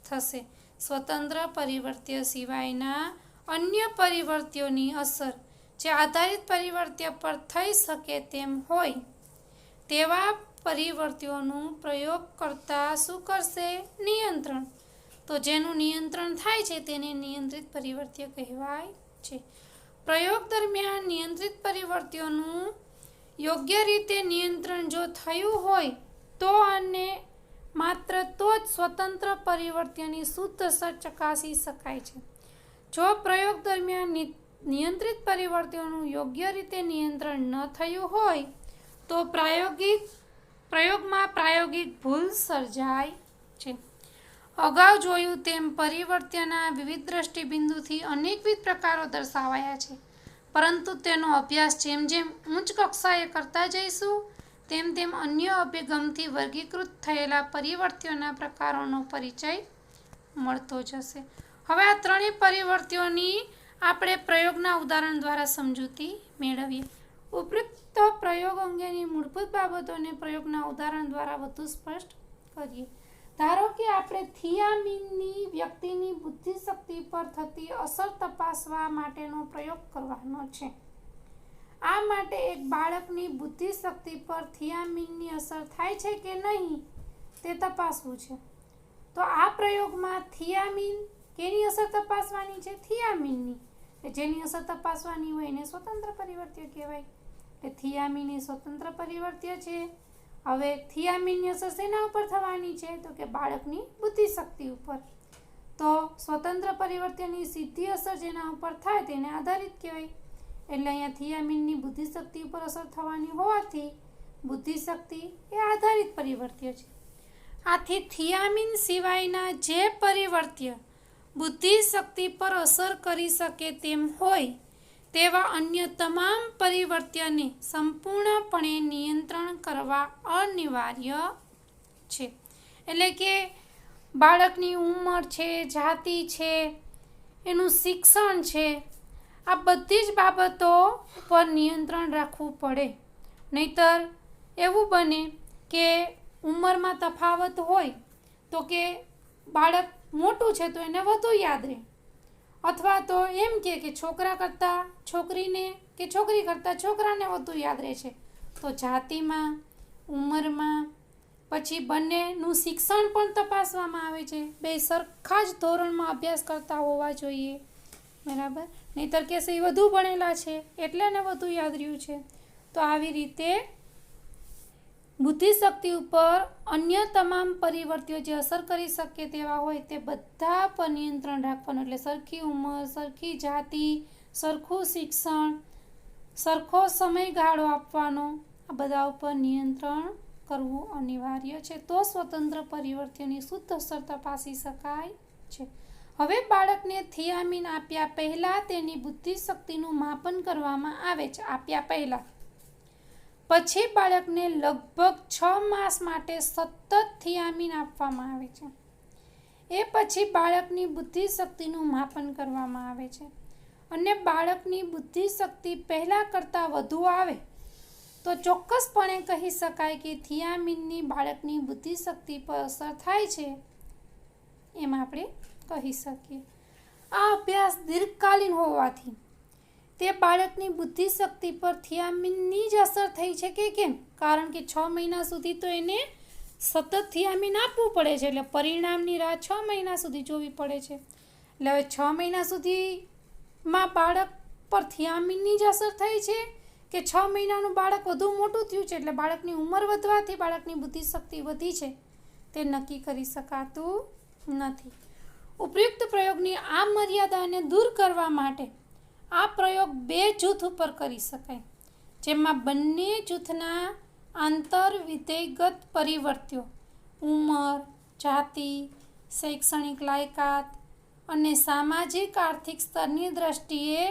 થશે. સ્વતંત્ર પરિવર્ત્ય સિવાયના અન્ય પરિવર્ત્યોની અસર જે આધારિત પરિવર્ત્ય પર થઈ શકે તેમ હોય તેવા પરિવર્ત્યોનું પ્રયોગકર્તા શું કરશે? નિયંત્રણ. તો જેનું નિયંત્રણ થાય છે તેને નિયંત્રિત પરિવર્ત્ય કહેવાય છે. પ્રયોગ દરમિયાન નિયંત્રિત પરિવર્ત્યોનું યોગ્ય રીતે નિયંત્રણ જો થયું હોય તો અને માત્ર તો જ સ્વતંત્ર પરિવર્ત્યની શુદ્ધ અસર ચકાસી શકાય છે. જો પ્રયોગ દરમિયાન નિયંત્રિત પરિવર્ત્યોનું યોગ્ય રીતે નિયંત્રણ ન થયું હોય તો પ્રયોગમાં પ્રાયોગિક ભૂલ સર્જાય છે. અગાઉ જોયું તેમ પરિવર્ત્યના વિવિધ દ્રષ્ટિબિંદુથી અનેકવિધ પ્રકારો દર્શાવાયા છે, પરંતુ તેનો અભ્યાસ જેમ જેમ ઉચ્ચ કક્ષાએ કરતા જઈશું તેમ તેમ અન્ય અભિગમથી વર્ગીકૃત થયેલા પરિવર્ત્યોના પ્રકારોનો પરિચય મળતો જશે. હવે આ ત્રણેય પરિવર્ત્યોની આપણે પ્રયોગના ઉદાહરણ દ્વારા સમજૂતી મેળવીએ. ઉપરોક્ત પ્રયોગ અંગેની મૂળભૂત બાબતોને પ્રયોગના ઉદાહરણ દ્વારા વધુ સ્પષ્ટ કરીએ. ધારો કે આપણે થિયામીનની વ્યક્તિની બુદ્ધિશક્તિ પર થતી અસર તપાસવા માટેનો પ્રયોગ કરવાનો છે. આ માટે એક બાળકની બુદ્ધિશક્તિ પર થિયામીનની અસર થાય છે કે નહીં તે તપાસવું છે. તો આ પ્રયોગમાં થિયામીન કેની અસર તપાસવાની છે? થિયામીનની. જેની અસર તપાસવાની હોય એને સ્વતંત્ર પરિવર્ત્ય કહેવાય. એટલે થિયામીન એ સ્વતંત્ર પરિવર્ત્ય છે. હવે થિયામીનની અસર શેના ઉપર થવાની છે તો કે બાળકની બુદ્ધિશક્તિ ઉપર. તો સ્વતંત્ર પરિવર્ત્યની સીધી અસર જેના ઉપર થાય તેને આધારિત કહેવાય. એટલે અહીંયા થિયામીનની બુદ્ધિશક્તિ ઉપર અસર થવાની હોવાથી બુદ્ધિશક્તિ એ આધારિત પરિવર્ત્ય છે. આથી થિયામીન સિવાયના જે પરિવર્ત્ય બુદ્ધિશક્તિ પર અસર કરી શકે તેમ હોય તેવા અન્ય તમામ પરિવર્ત્યને સંપૂર્ણપણે નિયંત્રણ કરવા અનિવાર્ય છે. એટલે કે બાળકની ઉંમર છે, જાતિ છે, એનું શિક્ષણ છે, આ બધી જ બાબતો પર નિયંત્રણ રાખવું પડે. નહીતર એવું બને કે ઉંમરમાં તફાવત હોય તો કે બાળક મોટું છે તો એને વધુ યાદ રહે, અથવા તો એમ કે છોકરા કરતાં છોકરીને કે છોકરી કરતાં છોકરાને વધુ યાદ રહે છે. તો જાતિમાં, ઉંમરમાં, પછી બંનેનું શિક્ષણ પણ તપાસવામાં આવે છે. બે સરખા જ ધોરણમાં અભ્યાસ કરતા હોવા જોઈએ, બરાબર. નહીંતર કે એ વધુ ભણેલા છે એટલે એને વધુ યાદ રહ્યું છે. તો આવી રીતે બુદ્ધિશક્તિ ઉપર અન્ય તમામ પરિવર્ત્યો જે અસર કરી શકે તેવા હોય તે બધા પર નિયંત્રણ રાખવાનું. એટલે સરખી ઉંમર, સરખી જાતિ, સરખું શિક્ષણ, સરખો સમયગાળો આપવાનો, આ બધા ઉપર નિયંત્રણ કરવું અનિવાર્ય છે. તો સ્વતંત્ર પરિવર્ત્યની શુદ્ધ અસર તપાસી શકાય છે. હવે બાળકને થિયામીન આપ્યા પહેલાં તેની બુદ્ધિશક્તિનું માપન કરવામાં આવે છે. આપ્યા પહેલાં પછી બાળકને લગભગ 6 માસ માટે સતત થિયામીન આપવામાં આવે છે. એ પછી બાળકની બુદ્ધિશક્તિનું માપન કરવામાં આવે છે. અને બાળકની બુદ્ધિશક્તિ પહેલાં કરતાં વધુ આવે તો ચોક્કસપણે કહી શકાય કે થિયામીનની બાળકની બુદ્ધિશક્તિ પર અસર થાય છે એમ આપણે કહી શકીએ. આ અભ્યાસ દીર્ઘકાલીન હોવાથી તે બાળકની બુદ્ધિશક્તિ પર થિયામીનની જ અસર થઈ છે કે કેમ? કારણ કે 6 મહિના સુધી તો એને સતત થિયામીન આપવું પડે છે, એટલે પરિણામની રાહ 6 મહિના સુધી જોવી પડે છે. એટલે હવે 6 મહિના સુધીમાં બાળક પર થિયામીનની જ અસર થઈ છે કે 6 મહિનાનું બાળક વધુ મોટું થયું છે એટલે બાળકની ઉંમર વધવાથી બાળકની બુદ્ધિશક્તિ વધી છે, તે નક્કી કરી શકાતું નથી. ઉપયુક્ત પ્રયોગની આ મર્યાદાને દૂર કરવા માટે આ પ્રયોગ 2 જૂથ ઉપર કરી શકાય, જેમાં બંને જૂથના આંતરવિધેયગત પરિવર્ત્યો ઉંમર, જાતિ, શૈક્ષણિક લાયકાત અને સામાજિક આર્થિક સ્તરની દ્રષ્ટિએ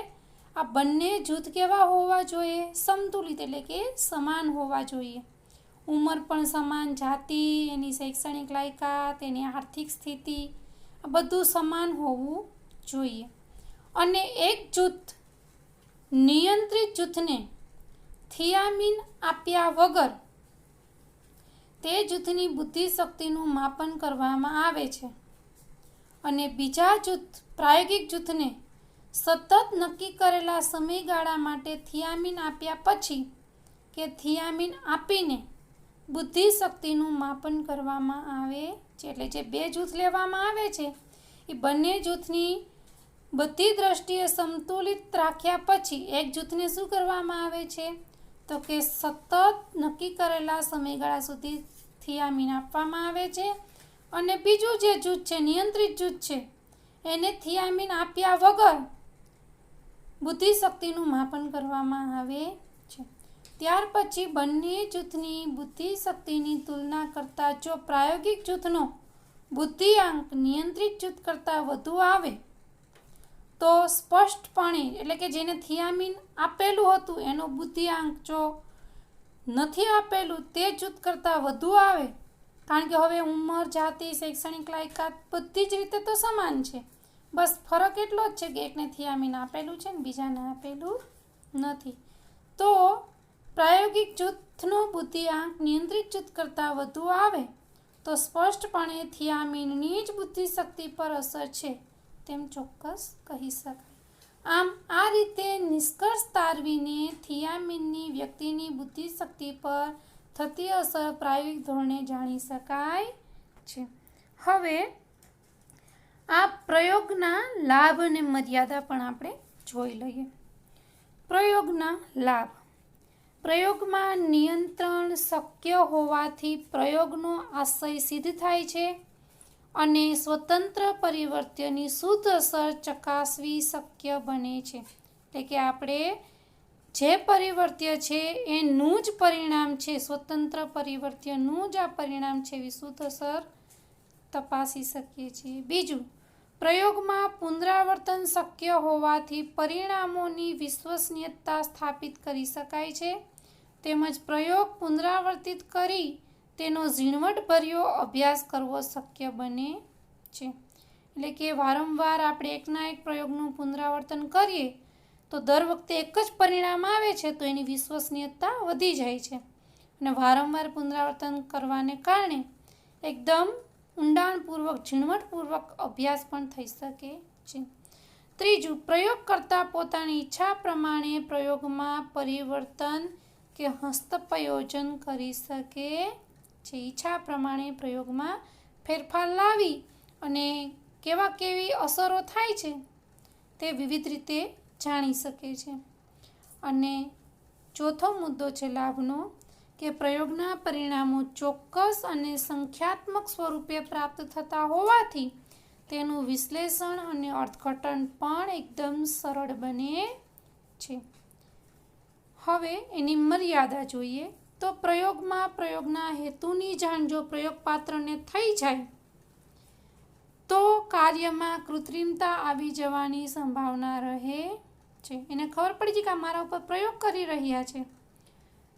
આ બંને જૂથ કેવા હોવા જોઈએ? સંતુલિત, એટલે કે સમાન હોવા જોઈએ. ઉંમર પણ સમાન, જાતિ, એની શૈક્ષણિક લાયકાત, એની આર્થિક સ્થિતિ, આ બધું સમાન હોવું જોઈએ. અને એક જૂથ નિયંત્રિત જૂથને થિયામીન આપ્યા વગર તે જૂથની બુદ્ધિશક્તિનું માપન કરવામાં આવે છે અને બીજા જૂથ પ્રાયોગિક જૂથને સતત નક્કી કરેલા સમયગાળા માટે થિયામીન આપ્યા પછી કે થિયામીન આપીને બુદ્ધિશક્તિનું માપન કરવામાં આવે છે. એટલે જે 2 જૂથ લેવામાં આવે છે એ બંને જૂથની બધી દ્રષ્ટિએ સંતુલિત રાખ્યા પછી એક જૂથને શું કરવામાં આવે છે તો કે સતત નક્કી કરેલા સમયગાળા સુધી થિયામીન આપવામાં આવે છે અને બીજું જે જૂથ છે, નિયંત્રિત જૂથ છે, એને થિયામીન આપ્યા વગર બુદ્ધિશક્તિનું માપન કરવામાં આવે છે. ત્યાર પછી બંને જૂથની બુદ્ધિશક્તિની તુલના કરતાં જો પ્રાયોગિક જૂથનો બુદ્ધિઆંક નિયંત્રિત જૂથ કરતાં વધુ આવે તો સ્પષ્ટપણે, એટલે કે જેને થિયામીન આપેલું હતું એનો બુદ્ધિઆંક જો નથી આપેલું તે જૂથ કરતાં વધુ આવે, કારણ કે હવે ઉંમર, જાતિ, શૈક્ષણિક લાયકાત બધી જ રીતે તો સમાન છે, બસ ફરક એટલો જ છે કે એકને થિયામીન આપેલું છે ને બીજાને આપેલું નથી, તો પ્રાયોગિક જૂથનો બુદ્ધિઆંક નિયંત્રિત જૂથ કરતાં વધુ આવે તો સ્પષ્ટપણે થિયામીનની જ બુદ્ધિશક્તિ પર અસર છે તેમ ચોક્કસ કહી શકાય. આમ આ રીતે નિષ્કર્ષ તારવીને થિયામીનની વ્યક્તિની બુદ્ધિશક્તિ પર થતી અસર પ્રાયોગિક ધોરણે જાણી શકાય છે. હવે આ પ્રયોગના લાભ અને મર્યાદા પણ આપણે જોઈ લઈએ. પ્રયોગના લાભ. પ્રયોગમાં નિયંત્રણ શક્ય હોવાથી પ્રયોગનો આશય સિદ્ધ થાય છે અને સ્વતંત્ર પરિવર્ત્યની શુદ્ધ અસર ચકાસવી શક્ય બને છે. એટલે કે આપણે જે પરિવર્ત્ય છે એનું જ પરિણામ છે, સ્વતંત્ર પરિવર્ત્યનું જ આ પરિણામ છે એવી શુદ્ધ અસર તપાસી શકીએ છીએ. બીજું, પ્રયોગમાં પુનરાવર્તન શક્ય હોવાથી પરિણામોની વિશ્વસનીયતા સ્થાપિત કરી શકાય છે તેમજ પ્રયોગ પુનરાવર્તિત કરી તેનો ઝીણવટભર્યો અભ્યાસ કરવો શક્ય બને છે. એટલે કે વારંવાર આપણે એકના એક પ્રયોગનું પુનરાવર્તન કરીએ તો દર વખતે એક જ પરિણામ આવે છે તો એની વિશ્વસનીયતા વધી જાય છે અને વારંવાર પુનરાવર્તન કરવાને કારણે એકદમ ઊંડાણપૂર્વક, ઝીણવટપૂર્વક અભ્યાસ પણ થઈ શકે છે. ત્રીજું, પ્રયોગકર્તા પોતાની ઈચ્છા પ્રમાણે પ્રયોગમાં પરિવર્તન કે હસ્તપ્રયોજન કરી શકે છે. ઈચ્છા પ્રમાણે પ્રયોગમાં ફેરફાર લાવી અને કેવી અસરો થાય છે તે વિવિધ રીતે જાણી શકે છે. અને ચોથો મુદ્દો છે લાભનો, કે પ્રયોગના પરિણામો ચોક્કસ અને સંખ્યાત્મક સ્વરૂપે પ્રાપ્ત થતા હોવાથી તેનું વિશ્લેષણ અને અર્થઘટન પણ એકદમ સરળ બને છે. હવે એની મર્યાદા જોઈએ તો પ્રયોગમાં પ્રયોગના હેતુની જાણ જો પ્રયોગપાત્રને થઈ જાય તો કાર્યમાં કૃત્રિમતા આવી જવાની સંભાવના રહે છે. એને ખબર પડી છે કે મારા ઉપર પ્રયોગ કરી રહ્યા છે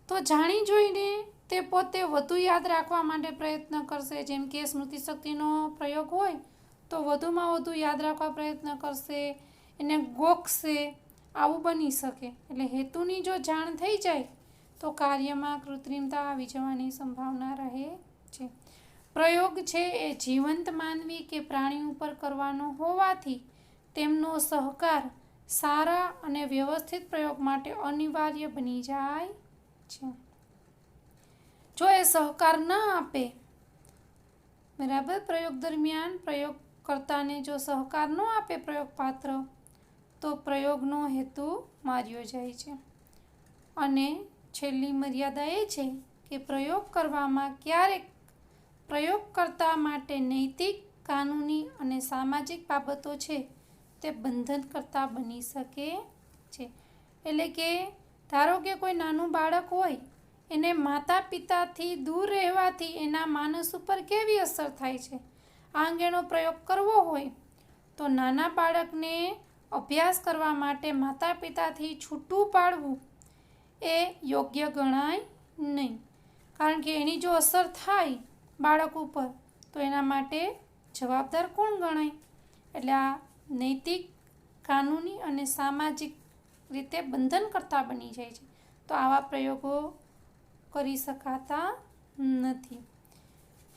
તો જાણી જોઈને તે પોતે વધુ યાદ રાખવા માટે પ્રયત્ન કરશે. જેમ કે સ્મૃતિશક્તિનો પ્રયોગ હોય તો વધુમાં વધુ યાદ રાખવા પ્રયત્ન કરશે, એને ગોખશે, આવું બની શકે. એટલે હેતુની જો જાણ થઈ જાય તો કાર્યમાં કૃત્રિમતા આવી જવાની સંભાવના રહે છે. પ્રયોગ છે એ જીવંત માનવી કે પ્રાણી ઉપર કરવાનો હોવાથી તેમનો સહકાર સારા અને વ્યવસ્થિત પ્રયોગ માટે અનિવાર્ય બની જાય છે. જો એ સહકાર ન આપે, બરાબર, પ્રયોગ દરમિયાન પ્રયોગકર્તાને જો સહકાર ન આપે પ્રયોગપાત્ર, તો પ્રયોગનો હેતુ માર્યો જાય છે. અને છેલ્લી મર્યાદા એ છે કે પ્રયોગ કરવામાં ક્યારેક પ્રયોગકર્તા માટે નૈતિક, કાનૂની અને સામાજિક બાબતો છે તે બંધનકર્તા બની શકે છે. એટલે કે ધારો કે કોઈ નાનું બાળક હોય, એને માતા પિતાથી દૂર રહેવાથી એના માનસ ઉપર કેવી અસર થાય છે, આ અંગેનો પ્રયોગ કરવો હોય તો નાના બાળકને અભ્યાસ કરવા માટે માતા પિતાથી છૂટું પાડવું એ યોગ્ય ગણાય નહીં. કારણ કે એની જો અસર થાય બાળક ઉપર તો એના માટે જવાબદાર કોણ ગણાય? એટલે આ નૈતિક, કાનૂની અને સામાજિક રીતે બંધનકર્તા બની જાય છે. તો આવા પ્રયોગો કરી શકાતા નથી.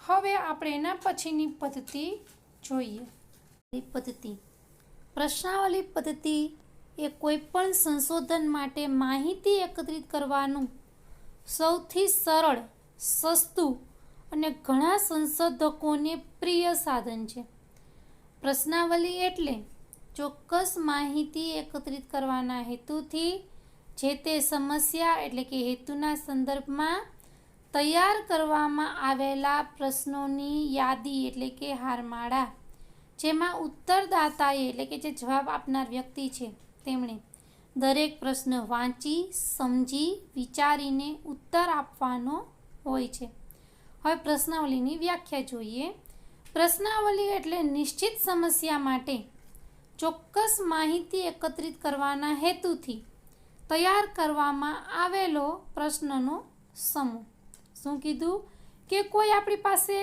હવે આપણે એના પછીની પદ્ધતિ જોઈએ. પદ્ધતિ, પ્રશ્નાવલી પદ્ધતિ એ કોઈ પણ સંશોધન માટે માહિતી એકત્રિત કરવાનું સૌથી સરળ, સસ્તું અને ઘણા સંશોધકોને પ્રિય સાધન છે. પ્રશ્નાવલી એટલે ચોક્કસ માહિતી એકત્રિત કરવાના હેતુથી જે તે સમસ્યા એટલે કે હેતુના સંદર્ભમાં તૈયાર કરવામાં આવેલા પ્રશ્નોની યાદી એટલે કે હારમાળા, જેમાં ઉત્તરદાતાએ એટલે કે જે જવાબ આપનાર વ્યક્તિ છે તેમણે દરેક પ્રશ્ન વાંચી, સમજી, વિચારીને ઉત્તર આપવાનો હોય છે. હવે પ્રશ્નાવલીની વ્યાખ્યા જોઈએ. પ્રશ્નાવલી એટલે નિશ્ચિત સમસ્યા માટે ચોક્કસ માહિતી એકત્રિત કરવાના હેતુથી તૈયાર કરવામાં આવેલો પ્રશ્નનો સમૂહ. શું કીધું? કે કોઈ આપણી પાસે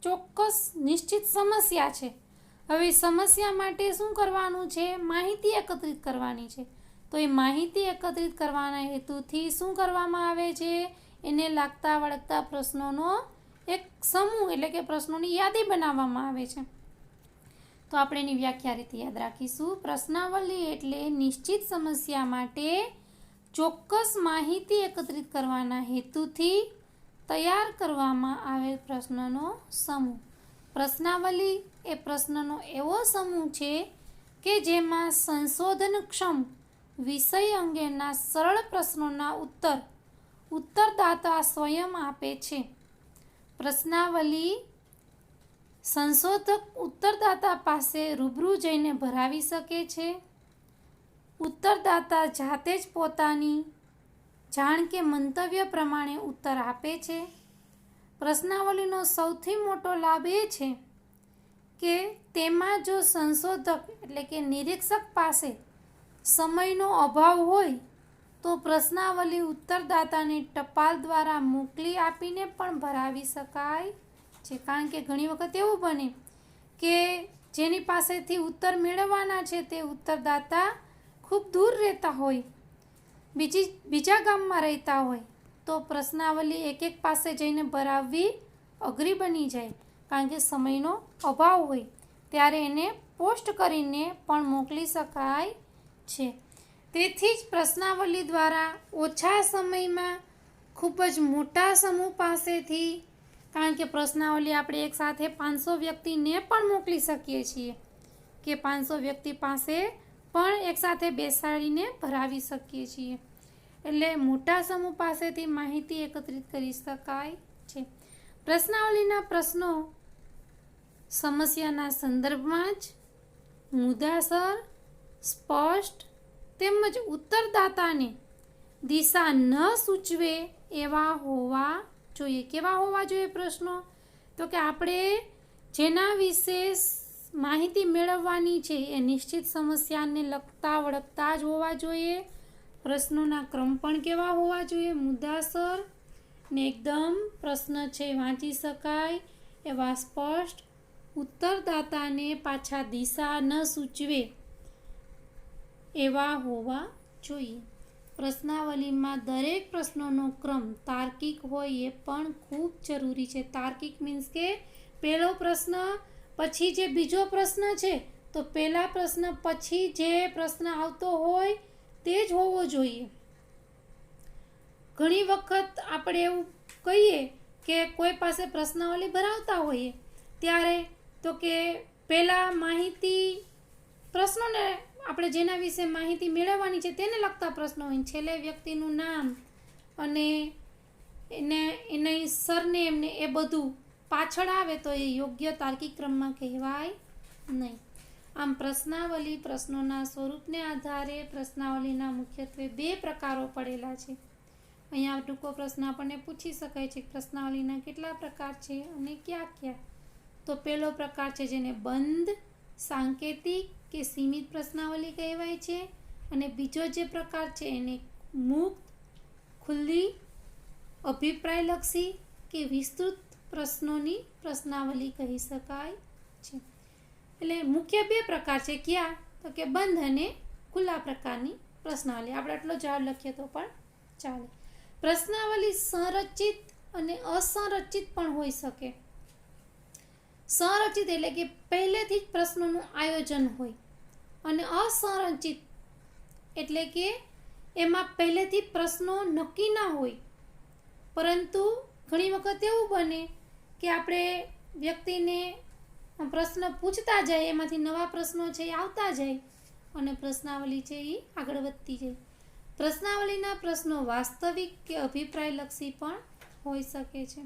ચોક્કસ નિશ્ચિત સમસ્યા છે. હવે સમસ્યા માટે શું કરવાનું છે? માહિતી એકત્રિત કરવાની છે. તો એ માહિતી એકત્રિત કરવાના હેતુથી શું કરવામાં આવે છે? એને લાગતા વળગતા પ્રશ્નોનો એક સમૂહ એટલે કે પ્રશ્નોની યાદી બનાવવામાં આવે છે. તો આપણે એની વ્યાખ્યા રીતે યાદ રાખીશું. પ્રશ્નાવલી એટલે નિશ્ચિત સમસ્યા માટે ચોક્કસ માહિતી એકત્રિત કરવાના હેતુથી તૈયાર કરવામાં આવેલ પ્રશ્નનો સમૂહ. પ્રશ્નાવલી એ પ્રશ્નનો એવો સમૂહ છે કે જેમાં સંશોધનક્ષમ વિષય અંગેના સરળ પ્રશ્નોના ઉત્તરદાતા સ્વયં આપે છે. પ્રશ્નાવલી સંશોધક ઉત્તરદાતા પાસે રૂબરૂ જઈને ભરાવી શકે છે. ઉત્તરદાતા જાતે જ પોતાની જાણ કે મંતવ્ય પ્રમાણે ઉત્તર આપે છે. પ્રશ્નાવલીનો સૌથી મોટો લાભ એ છે કે તેમાં જો સંશોધક એટલે કે નિરીક્ષક પાસે સમયનો અભાવ હોય તો પ્રશ્નાવલી ઉત્તરદાતાને ટપાલ દ્વારા મોકલી આપીને પણ ભરાવી શકાય છે. કારણ કે ઘણી વખત એવું બને કે જેની પાસેથી ઉત્તર મેળવવાના છે તે ઉત્તરદાતા ખૂબ દૂર રહેતા હોય, બીજા ગામમાં રહેતા હોય, તો પ્રશ્નાવલી એક પાસે જઈને ભરાવવી અઘરી બની જાય. કારણ કે સમયનો અભાવ હોય ત્યારે એને પોસ્ટ કરીને પણ મોકલી શકાય છે. તેથી જ પ્રશ્નાવલી દ્વારા ઓછા સમયમાં ખૂબ જ મોટા સમૂહ પાસેથી, કારણ કે પ્રશ્નાવલી આપણે એક સાથે 500 વ્યક્તિને પણ મોકલી શકીએ છીએ કે 500 વ્યક્તિ પાસે પણ એકસાથે બેસાડીને ભરાવી શકીએ છીએ. એટલે મોટા સમૂહ પાસેથી માહિતી એકત્રિત કરી શકાય છે. પ્રશ્નાવલીના પ્રશ્નો સમસ્યાના સંદર્ભમાં જ મુદ્દાસર, સ્પષ્ટ તેમજ ઉત્તરદાતાને દિશા ન સૂચવે એવા હોવા જોઈએ. કેવા હોવા જોઈએ પ્રશ્નો? તો કે આપણે જેના વિશે માહિતી મેળવવાની છે એ નિશ્ચિત સમસ્યાને લગતા વળગતા જ હોવા જોઈએ. પ્રશ્નોના ક્રમ પણ કેવા હોવા જોઈએ? મુદ્દાસર ને એકદમ પ્રશ્ન છે વાંચી શકાય એવા સ્પષ્ટ, ઉત્તરદાતાને પાછા દિશા ન સૂચવે એવા હોવા જોઈએ. પ્રશ્નાવલીમાં દરેક પ્રશ્નોનો ક્રમ તાર્કિક હોય એ પણ ખૂબ જરૂરી છે. તાર્કિક મીન્સ કે પહેલો પ્રશ્ન પછી જે બીજો પ્રશ્ન છે તો પહેલા પ્રશ્ન પછી જે પ્રશ્ન આવતો હોય તે જ હોવો જોઈએ. ઘણી વખત આપણે એવું કહીએ કે કોઈ પાસે પ્રશ્નાવલી ભરાવતા હોઈએ ત્યારે તો કે પહેલાં માહિતી પ્રશ્નોને આપણે જેના વિશે માહિતી મેળવવાની છે તેને લગતા પ્રશ્નો હોય, છેલ્લે વ્યક્તિનું નામ અને એની સરનેમ ને એ બધું પાછળ આવે તો એ યોગ્ય તાર્કિક ક્રમમાં કહેવાય નહીં. આમ પ્રશ્નાવલી પ્રશ્નોના સ્વરૂપને આધારે પ્રશ્નાવલીના મુખ્યત્વે 2 પ્રકારો પડેલા છે. અહીંયા ટૂંકો પ્રશ્ન આપણને પૂછી શકાય છે કે પ્રશ્નાવલીના કેટલા પ્રકાર છે અને ક્યાં ક્યાં. તો પહેલો પ્રકાર છે જેને બંધ, સાંકેતિક કે સીમિત પ્રશ્નાવલી કહેવાય છે, અને બીજો જે પ્રકાર છે એને મુક્ત, ખુલ્લી, અભિપ્રાયલક્ષી કે વિસ્તૃત પ્રશ્નોની પ્રશ્નાવલી કહી શકાય છે. એટલે મુખ્ય 2 પ્રકાર છે. ક્યાં? તો કે બંધ અને ખુલ્લા પ્રકારની પ્રશ્નાવલી. આપણે આટલો જવાબ લખીએ તો પણ ચાલે. પ્રશ્નાવલી સંરચિત અને અસંરચિત પણ હોઈ શકે. સંરચિત એટલે કે પહેલેથી જ પ્રશ્નોનું આયોજન હોય, અને અસંરચિત એટલે કે એમાં પહેલેથી પ્રશ્નો નક્કી ના હોય, પરંતુ ઘણી વખત એવું બને કે આપણે વ્યક્તિને પ્રશ્ન પૂછતા જાય, એમાંથી નવા પ્રશ્નો છે એ આવતા જાય અને પ્રશ્નાવલી છે એ આગળ વધતી જાય. પ્રશ્નાવલીના પ્રશ્નો વાસ્તવિક કે અભિપ્રાયલક્ષી પણ હોઈ શકે છે.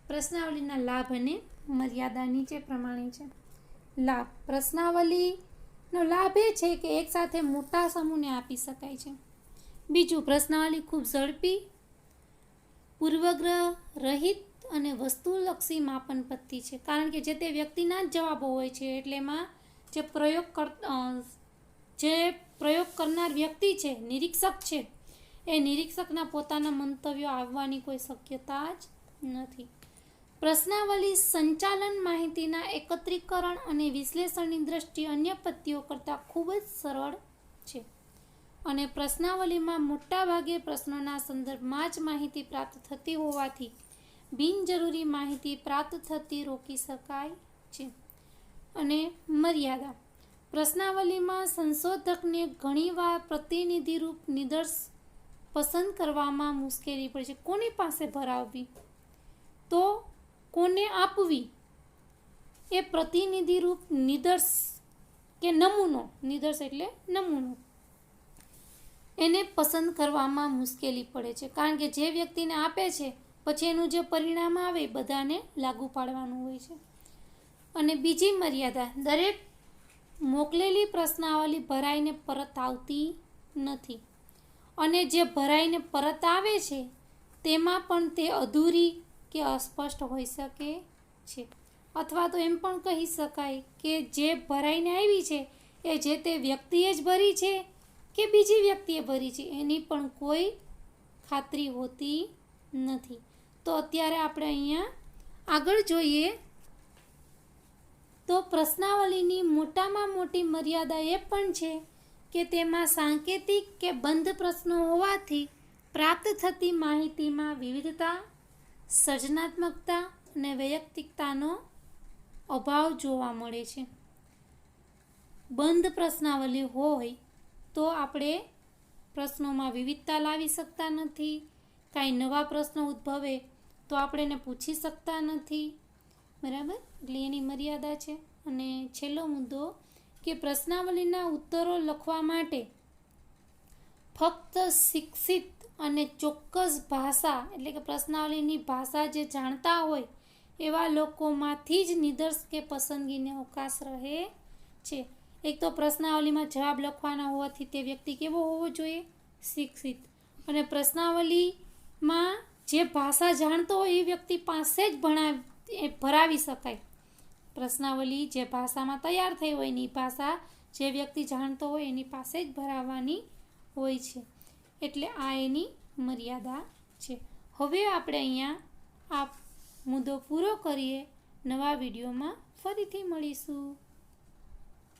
પ્રશ્નાવલીના લાભ અને મર્યાદા નીચે પ્રમાણે છે. લાભ. પ્રશ્નાવલીનો લાભ એ છે કે એકસાથે મોટા સમૂહને આપી શકાય છે. બીજું, પ્રશ્નાવલી ખૂબ ઝડપી, પૂર્વગ્રહ રહિત અને વસ્તુલક્ષી માપન પદ્ધતિ છે. કારણ કે જે તે વ્યક્તિના જ જવાબો હોય છે, એટલે એમાં જે પ્રયોગ કરનાર વ્યક્તિ છે, નિરીક્ષક છે, એ નિરીક્ષકના પોતાના મંતવ્યો આવવાની કોઈ શક્યતા જ નથી. પ્રશ્નાવલી સંચાલન માહિતીના એકત્રીકરણ અને વિશ્લેષણની દ્રષ્ટિએ અન્ય પદ્ધતિઓ કરતાં ખૂબ જ સરળ છે, અને પ્રશ્નાવલીમાં મોટાભાગે પ્રશ્નોના સંદર્ભમાં જ માહિતી પ્રાપ્ત થતી હોવાથી બિનજરૂરી માહિતી પ્રાપ્ત થતી રોકી શકાય છે. અને મર્યાદા. પ્રશ્નાવલીમાં સંશોધકને ઘણીવાર પ્રતિનિધિરૂપ નિદર્શ પસંદ કરવામાં મુશ્કેલી પડે છે. કોની પાસે ભરાવવી, તો કોને આપવી, એ પ્રતિનિધિરૂપ નિદર્શ કે નમૂનો, નિદર્શ એટલે નમૂનો, એને પસંદ કરવામાં મુશ્કેલી પડે છે. કારણ કે જે વ્યક્તિને આપે છે પછી એનું જે પરિણામ આવે એ બધાને લાગુ પાડવાનું હોય છે. અને બીજી મર્યાદા, દરેક મોકલેલી પ્રશ્નાવલી ભરાઈને પરત આવતી નથી, અને જે ભરાઈને પરત આવે છે તેમાં પણ તે અધૂરી કે અસ્પષ્ટ હોઈ શકે છે. અથવા તો એમ પણ કહી શકાય કે જે ભરાઈને આવી છે એ જે તે વ્યક્તિએ જ ભરી છે કે બીજી વ્યક્તિએ ભરી છે એની પણ કોઈ ખાતરી હોતી નથી. તો અત્યારે આપણે અહીંયા આગળ જોઈએ તો પ્રશ્નાવલીની મોટામાં મોટી મર્યાદા એ પણ છે કે તેમાં સાંકેતિક કે બંધ પ્રશ્નો હોવાથી પ્રાપ્ત થતી માહિતીમાં વિવિધતા, સર્જનાત્મકતા અને વૈયક્તિકતાનો અભાવ જોવા મળે છે. બંધ પ્રશ્નાવલી હોય તો આપણે પ્રશ્નોમાં વિવિધતા લાવી શકતા નથી, કાંઈ નવા પ્રશ્નો ઉદ્ભવે તો આપણે એને પૂછી શકતા નથી, બરાબર? એટલે એની મર્યાદા છે. અને છેલ્લો મુદ્દો કે પ્રશ્નાવલીના ઉત્તરો લખવા માટે ફક્ત શિક્ષિત અને ચોક્કસ ભાષા એટલે કે પ્રશ્નાવલીની ભાષા જે જાણતા હોય એવા લોકોમાંથી જ નિદર્શ કે પસંદગીને અવકાશ રહે છે. એક તો પ્રશ્નાવલીમાં જવાબ લખવાના હોવાથી તે વ્યક્તિ કેવો હોવો જોઈએ? શિક્ષિત. અને પ્રશ્નાવલીમાં જે ભાષા જાણતો હોય એ વ્યક્તિ પાસે જ ભરાવી શકાય. પ્રશ્નાવલી જે ભાષામાં તૈયાર થઈ હોય એની ભાષા જે વ્યક્તિ જાણતો હોય એની પાસે જ ભરાવવાની હોય છે. એટલે આ એની મર્યાદા છે. હવે આપણે અહીંયા આ મુદ્દો પૂરો કરીએ. નવા વિડીયોમાં ફરીથી મળીશું.